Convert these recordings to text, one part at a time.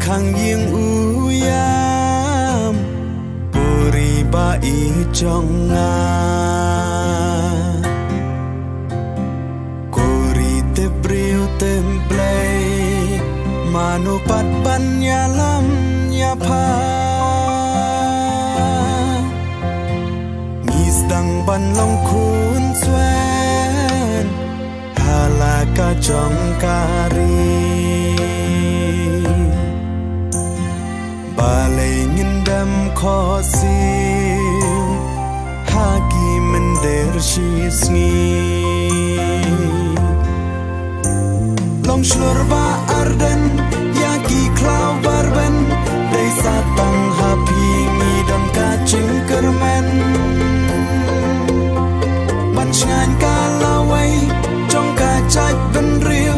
khang yieng uyam puri bai jonga kori te briu templay manu pat panyalam ya pa ngis dang ban long kun swen halaka jong kari balai ngindam khosil hagi mender shisngi long shlur ba arden yaki klau barben dei satang happy mi dam ka cingkermen ban ngan ka lawai trong ka chai ben riu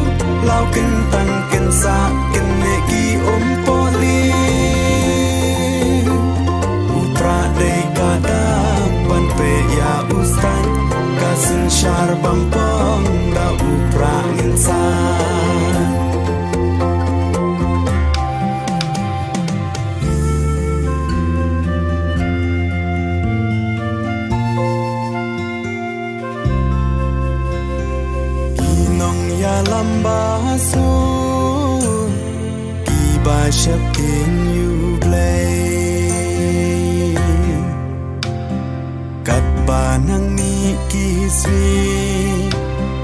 lau kin tang kin sa kin ne gi poli utra dei ka da ban pe ya ustan ka sin shar bang pong da upra insan ya lamba su ki ba shap kin you play kat ba nang ni ki swi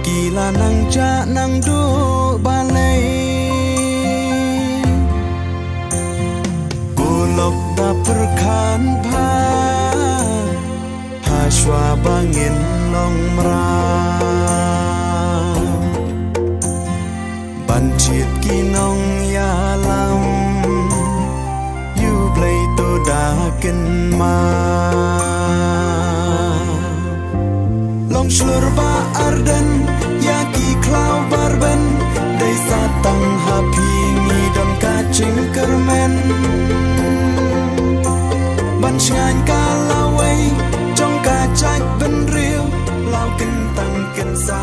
ki la nang cha nang do ba lay ko lok da perkhan pha ha shwa bangin long mra ban chiết ki nong ya lam you play to da kin ma long shlur ba arden ya ki klau barben dei satang happy mi dam ka cingkermen ban ngan ka lawai trong ka chai ben riu lau kin tang kin sa